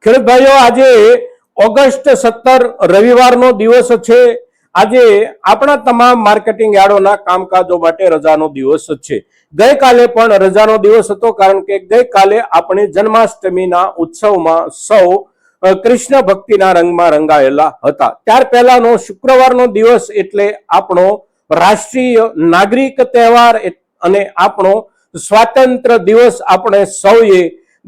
ખેડૂત ભાઈઓ, આજે ઓગસ્ટ 17 રવિવારનો દિવસ છે. આજે આપણા તમામ માર્કેટિંગ યાર્ડોના કામકાજો માટે રજાનો દિવસ છે. ગઈકાલે પણ રજાનો દિવસ હતો, કારણ કે ગઈકાલે આપણે જન્માષ્ટમીના ઉત્સવમાં સૌ કૃષ્ણ ભક્તિના રંગમાં રંગાયેલા હતા. ત્યાર પહેલાનો શુક્રવારનો દિવસ એટલે આપણો રાષ્ટ્રીય નાગરિક તહેવાર અને આપણો સ્વાતંત્ર્ય દિવસ આપણે સૌએ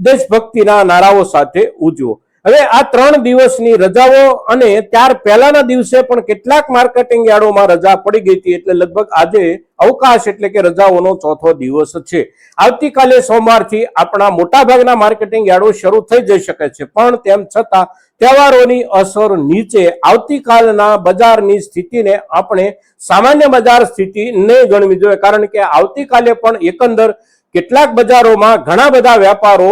દેશભક્તિના નારાઓ સાથે ઉજવો. હવે આ 3 દિવસની રજાઓ અને ત્યાર પહેલાના દિવસે પણ કેટલાક માર્કેટિંગ યાર્ડોમાં રજા પડી ગઈ હતી, એટલે લગભગ આજે અવકાશ એટલે કે રજાઓનો ચોથો દિવસ છે. આવતીકાલે સોમવારથી આપણા મોટાભાગના માર્કેટિંગ યાર્ડો શરૂ થઈ જઈ શકે છે, પણ તેમ છતાં તહેવારોની અસર નીચે આવતીકાલના બજારની સ્થિતિને આપણે સામાન્ય બજાર સ્થિતિ નહીં ગણવી જોઈએ, કારણ કે આવતીકાલે પણ એકંદર કેટલાક બજારોમાં ઘણા બધા વેપારો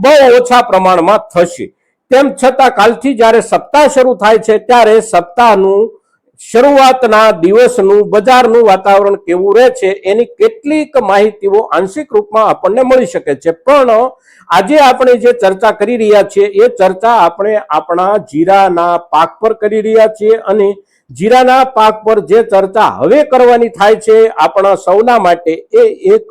બહુ ઓછા પ્રમાણમાં થશે. તેમ છતાં કાલથી જ્યારે સપ્તાહ શરૂ થાય છે ત્યારે સપ્તાહનું શરૂઆતના દિવસનું બજારનું વાતાવરણ કેવું રહે છે એની કેટલીક માહિતીઓ આંશિક રૂપમાં આપણને મળી શકે છે. પણ આજે આપણે જે ચર્ચા કરી રહ્યા છીએ એ ચર્ચા આપણે આપણા જીરાના પાક પર કરી રહ્યા છીએ, અને જીરાના પાક પર જે ચર્ચા હવે કરવાની થાય છે આપણા સૌના માટે એ એક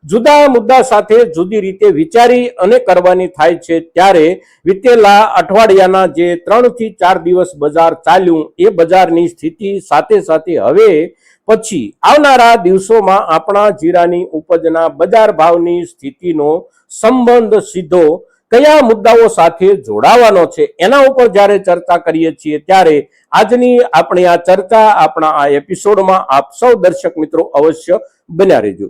જુદા મુદ્દા સાથે જુદી રીતે વિચારી અને કરવાની થાય છે. ત્યારે વિતેલા અઠવાડિયાના જે 3 થી 4 દિવસ બજાર ચાલ્યું એ બજારની સ્થિતિ સાથે સાથે હવે પછી આવનારા દિવસોમાં આપણા જીરાની ઉપજના બજાર ભાવની સ્થિતિનો સંબંધ સીધો કયા મુદ્દાઓ સાથે જોડાવાનો છે એના ઉપર જ્યારે ચર્ચા કરીએ છીએ, ત્યારે આજની આપણી આ ચર્ચા આપણા આ એપિસોડમાં આપ સૌ દર્શક મિત્રો અવશ્ય બન્યા રહેજો.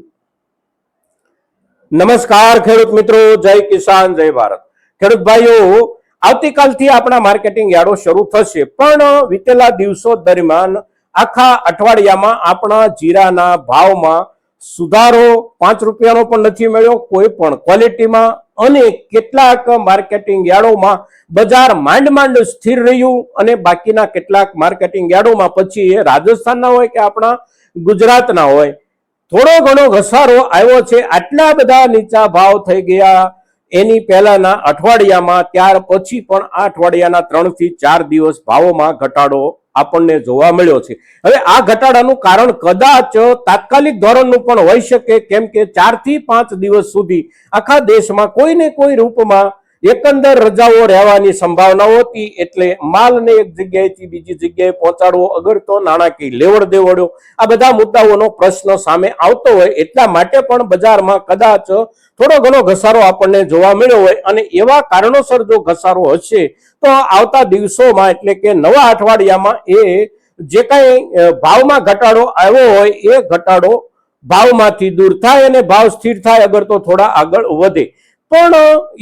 નમસ્કાર ખેડૂત મિત્રો, જય કિસાન, જય ભારત. ખેડૂત ભાઈઓ, આવતીકાલથી આપણા માર્કેટિંગ યાર્ડો શરૂ થશે, પણ વિતેલા દિવસો દરમિયાન આખા અઠવાડિયામાં આપણા જીરાના ભાવમાં સુધારો 5 રૂપિયાનો પણ નથી મળ્યો કોઈ પણ ક્વોલિટીમાં, અને કેટલાક માર્કેટિંગ યાર્ડોમાં બજાર માંડ સ્થિર રહ્યું, અને બાકીના કેટલાક માર્કેટિંગ યાર્ડોમાં પછી એ રાજસ્થાનના હોય કે આપણા ગુજરાતના હોય થોડો ઘણો ઘસારો આવ્યો છે. આટલા બધા નીચા ભાવ થઈ ગયા એની પહેલાના અઠવાડિયામાં, ત્યાર પછી પણ આ અઠવાડિયાના 3 થી 4 દિવસ ભાવોમાં ઘટાડો આપણને જોવા મળ્યો છે. હવે આ ઘટાડાનું કારણ કદાચ તાત્કાલિક ધોરણનું પણ હોઈ શકે, કેમ કે 4 થી 5 દિવસ સુધી આખા દેશમાં કોઈ ને કોઈ રૂપમાં એકંદર રજાઓ રહેવાની સંભાવના હતી, એટલે માલને એક જગ્યાએથી બીજી જગ્યાએ પહોંચાડવો, અગર તો નાણાકીય લેવડ દેવડો, આ બધા મુદ્દાઓનો પ્રશ્ન સામે આવતો હોય એટલા માટે પણ બજારમાં કદાચ થોડો ઘણો ઘસારો આપણને જોવા મળ્યો હોય, અને એવા કારણોસર જો ઘસારો હશે તો આવતા દિવસોમાં એટલે કે નવા અઠવાડિયામાં એ જે કાંઈ ભાવમાં ઘટાડો આવ્યો હોય એ ઘટાડો ભાવમાંથી દૂર થાય અને ભાવ સ્થિર થાય, અગર તો થોડા આગળ વધે. પણ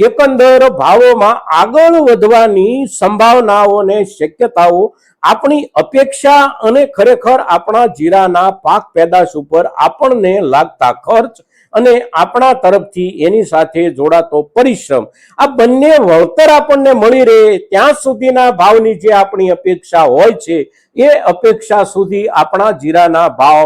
એકંદર ભાવોમાં આગળ વધવાની સંભાવનાઓ અને શક્યતાઓ આપણી અપેક્ષા અને ખરેખર આપણા જીરાના પાક પેદાશ ઉપર આપણને લાગતા ખર્ચ અને આપણા તરફથી એની સાથે જોડાતો પરિશ્રમ, આ બંને વળતર આપણને મળી રહે ત્યાં સુધીના ભાવની જે આપણી અપેક્ષા હોય છે એ અપેક્ષા સુધી આપણા જીરાના ભાવ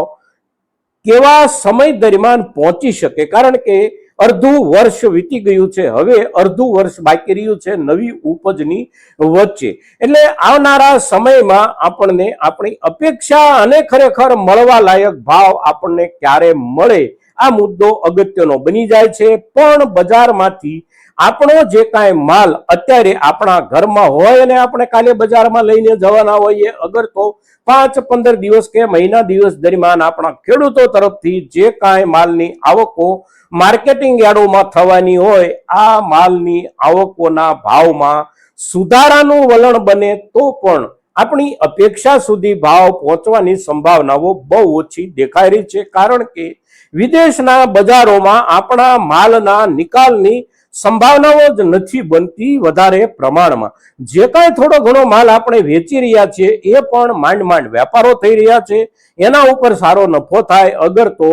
કેવા સમય દરમિયાન પહોંચી શકે, કારણ કે અડધું વર્ષ વીતી ગયું છે, હવે અડધું વર્ષ બાકી રહ્યું છે નવી ઉપજની વચ્ચે. એટલે આવનારા સમયમાં આપણને આપણી અપેક્ષા અને ખરેખર મળવા લાયક ભાવ આપણને ક્યારે મળે આ મુદ્દો અગત્યનો બની જાય છે. પણ બજારમાંથી આપણો જે કાંઈ માલ અત્યારે આપણા ઘરમાં હોય અને આપણે કાલે બજારમાં લઈને જવાના હોઈએ, અગર તો 5-15 દિવસ કે મહિના દિવસ દરમિયાન આપણા ખેડૂતો તરફથી જે કાંઈ માલની આવકો માર્કેટિંગ યાર્ડોમાં થવાની હોય, આ માલની આવકોના ભાવમાં સુધારાનું વલણ બને તો પણ આપણી અપેક્ષા સુધી ભાવ પહોંચવાની સંભાવનાઓ બહુ ઓછી દેખાઈ રહી છે, કારણ કે વિદેશના બજારોમાં આપણા માલના નિકાલની સંભાવનાઓ જ નથી બનતી વધારે પ્રમાણમાં. જે કાંઈ થોડો ઘણો માલ આપણે વેચી રહ્યા છીએ એ પણ માંડ વેપારો થઈ રહ્યા છે, એના ઉપર સારો નફો થાય, અગર તો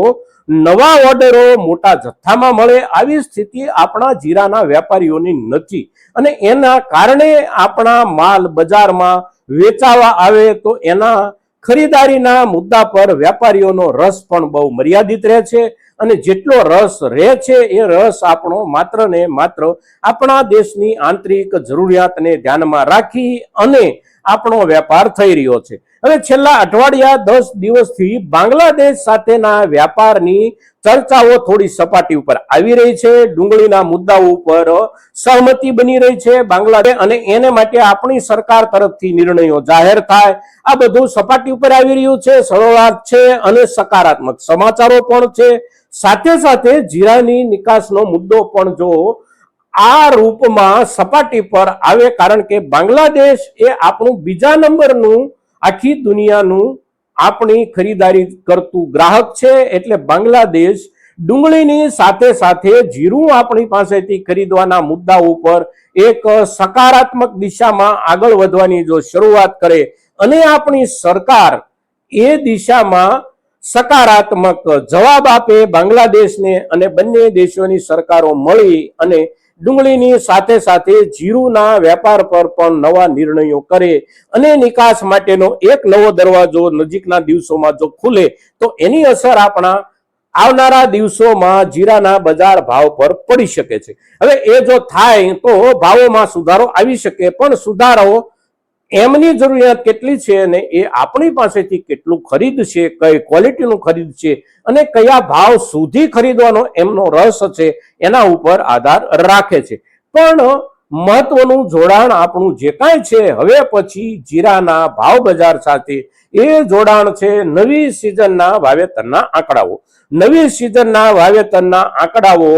નવા ઓર્ડરો મોટા જથ્થામાં મળે આવી સ્થિતિ આપણા જીરાના વેપારીઓની નથી, અને એના કારણે આપણા માલ બજારમાં વેચાવા આવે તો એના ખરીદારીના મુદ્દા પર વેપારીઓનો રસ પણ બહુ મર્યાદિત રહે છે, અને જેટલો રસ રહે છે એ રસ આપણો માત્ર ને માત્ર આપણા દેશની આંતરિક જરૂરિયાતને ધ્યાનમાં રાખી અને આપણો વેપાર થઈ રહ્યો છે. હવે છેલ્લા અઠવાડિયા 10 દિવસથી બાંગ્લાદેશ સાથેના વ્યાપારની ચર્ચાઓ થોડી સપાટી ઉપર આવી રહી છે. ડુંગળીના મુદ્દાઓ ઉપર સહમતિ બની રહી છે બાંગ્લાદેશ, અને એને માટે આપણી સરકાર તરફથી નિર્ણયો જાહેર થાય, આ બધું સપાટી ઉપર આવી રહ્યું છે. શરૂઆત છે અને સકારાત્મક સમાચારો પણ છે. સાથે સાથે જીરાની નિકાસનો મુદ્દો પણ જો આ રૂપમાં સપાટી પર આવે, કારણ કે બાંગ્લાદેશ એ આપણું બીજા નંબરનું આખી દુનિયાનું આપણી ખરીદારી કરતું ગ્રાહક છે. એટલે બાંગ્લાદેશ ડુંગળીની સાથે સાથે જીરું આપણી પાસેથી ખરીદવાના મુદ્દા ઉપર એક સકારાત્મક દિશામાં આગળ વધવાની જો શરૂઆત કરે અને આપણી સરકાર એ દિશામાં સકારાત્મક જવાબ આપે બાંગ્લાદેશને, અને બંને દેશોની સરકારો મળી અને ડુંગળીની સાથે સાથે જીરુના વેપાર પર પણ નવા નિર્ણયો કરે અને નિકાસ માટેનો એક નવો દરવાજો નજીકના દિવસોમાં જો ખુલે તો એની અસર આપણા આવનારા દિવસોમાં જીરાના બજાર ભાવ પર પડી શકે છે. હવે એ જો થાય તો ભાવોમાં સુધારો આવી શકે, પણ સુધારો એમની જરૂરિયાત કેટલી છે અને એ આપણી પાસેથી કેટલું ખરીદ છે, કઈ ક્વોલિટીનું ખરીદ છે અને કયા ભાવ સુધી ખરીદવાનો એમનો રસ છે એના ઉપર આધાર રાખે છે. પણ મહત્વનું જોડાણ આપણું જે કાંઈ છે હવે પછી જીરાના ભાવ બજાર સાથે, એ જોડાણ છે નવી સિઝનના વાવેતરના આંકડાઓ. નવી સિઝનના વાવેતરના આંકડાઓ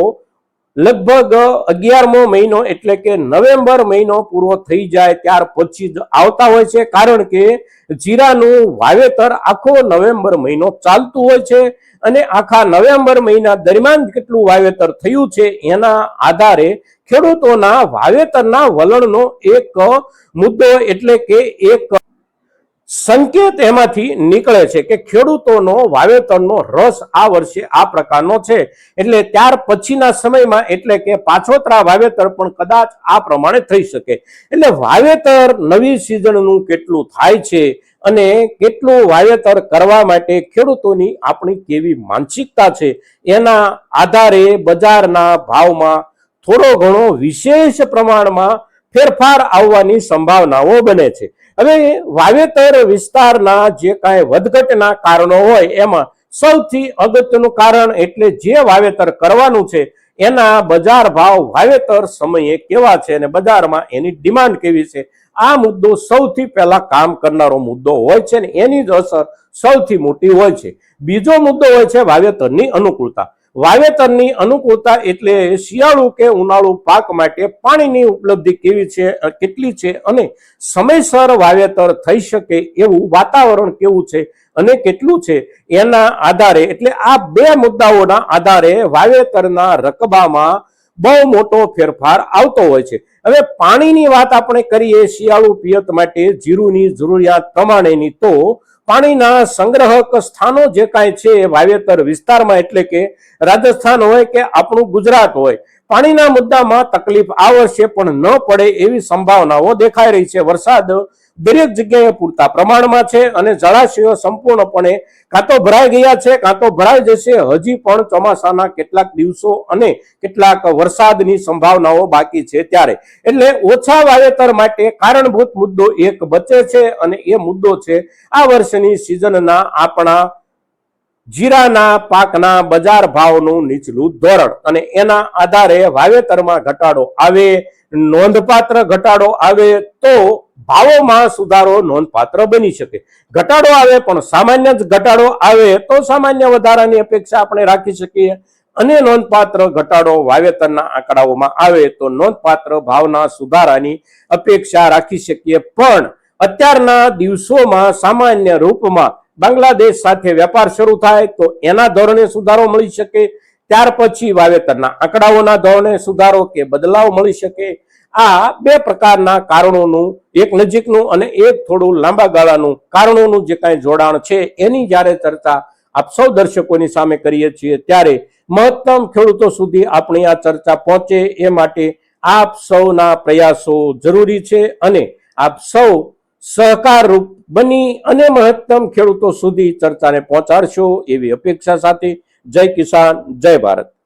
લગભગ 11મો મહિનો એટલે કે નવેમ્બર મહિનો પૂરો થઈ જાય ત્યાર પછી જ આવતા હોય છે, કારણ કે જીરાનું વાવેતર આખો નવેમ્બર મહિનો ચાલતું હોય છે અને આખા નવેમ્બર મહિના દરમિયાન કેટલું વાવેતર થયું છે એના આધારે ખેડૂતોના વાવેતરના વલણનો એક મુદ્દો એટલે કે એક સંકેત એમાંથી નીકળે છે કે ખેડૂતોનો વાવેતરનો રસ આ વર્ષે આ પ્રકારનો છે. એટલે ત્યાર પછીના સમયમાં એટલે કે પાછોતરા વાવેતર પણ કદાચ આ પ્રમાણે થઈ શકે. એટલે વાવેતર નવી સિઝનનું કેટલું થાય છે અને કેટલું વાવેતર કરવા માટે ખેડૂતોની આપણી કેવી માનસિકતા છે એના આધારે બજારના ભાવમાં થોડો ઘણો વિશેષ પ્રમાણમાં ફેરફાર આવવાની સંભાવનાઓ બને છે. હવે વાવેતર વિસ્તારના જે કાંઈ વધઘટના કારણો હોય એમાં સૌથી અગત્યનું કારણ એટલે જે વાવેતર કરવાનું છે એના બજાર ભાવ વાવેતર સમયે કેવા છે અને બજારમાં એની ડિમાન્ડ કેવી છે, આ મુદ્દો સૌથી પહેલા કામ કરનારો મુદ્દો હોય છે ને એની જ અસર સૌથી મોટી હોય છે. બીજો મુદ્દો હોય છે વાવેતરની અનુકૂળતા. વાવેતરની અનુકૂળતા એટલે શિયાળુ કે ઉનાળુ પાક માટે પાણીની ઉપલબ્ધિ કેવી છે, કેટલી છે અને સમયસર વાવેતર થઈ શકે એવું વાતાવરણ કેવું છે અને કેટલું છે એના આધારે, એટલે આ બે મુદ્દાઓના આધારે વાવેતરના રકબામાં બહુ મોટો ફેરફાર આવતો હોય છે. હવે પાણીની વાત આપણે કરીએ શિયાળુ પિયત માટે જીરુની જરૂરિયાત પ્રમાણેની, તો પાણીના સંગ્રહક સ્થાનો જે કાંઈ છે વાવેતર વિસ્તારમાં એટલે કે રાજસ્થાન હોય કે આપણું ગુજરાત હોય, પાણીના મુદ્દામાં તકલીફ આ વર્ષે પણ ન પડે એવી સંભાવનાઓ દેખાઈ રહી છે. વરસાદ દરેક જગ્યાએ પૂરતા પ્રમાણમાં છે અને જળાશયો સંપૂર્ણપણે કાં તો ભરાઈ ગયા છે કાં તો ભરાઈ જશે. હજી પણ ચોમાસાના કેટલાક દિવસો અને કેટલાક વરસાદની સંભાવનાઓ બાકી છે ત્યારે, એટલે ઓછા વાવેતર માટે કારણભૂત મુદ્દો એક બચે છે અને એ મુદ્દો છે આ વર્ષની સિઝનના આપણા જીરાના પાકના બજાર ભાવનું નીચલું ધોરણ, અને એના આધારે વાવેતરમાં ઘટાડો આવે, નોંધપાત્ર ઘટાડો આવે તો ભાવોમાં સુધારો નોંધપાત્ર બની શકે. ઘટાડો આવે પણ સામાન્ય જ ઘટાડો આવે તો સામાન્ય વધારાની અપેક્ષા આપણે રાખી શકીએ, અને નોંધપાત્ર ઘટાડો વાવેતરના આંકડાઓમાં આવે તો નોંધપાત્ર ભાવના સુધારાની અપેક્ષા રાખી શકીએ. પણ અત્યારના દિવસોમાં સામાન્ય રૂપમાં બાંગ્લાદેશ સાથે વેપાર શરૂ થાય તો એના ધોરણે સુધારો મળી શકે, ત્યાર પછી વાવેતરના આંકડાઓના ધોરણે સુધારો કે બદલાવ મળી શકે. આ બે પ્રકારના કારણોનું, એક નજીકનું અને એક થોડું લાંબા ગાળાનું કારણોનું જે કાંઈ જોડાણ છે એની જ્યારે ચર્ચા આપ સૌ દર્શકોની સામે કરીએ છીએ ત્યારે મહત્તમ ખેડૂતો સુધી આપણી આ ચર્ચા પહોંચે એ માટે આપ સૌના પ્રયાસો જરૂરી છે, અને આપ સૌ સહકારરૂપ બની અને મહત્તમ ખેડૂતો સુધી ચર્ચાને પહોંચાડશો એવી અપેક્ષા સાથે જય કિસાન જય ભારત.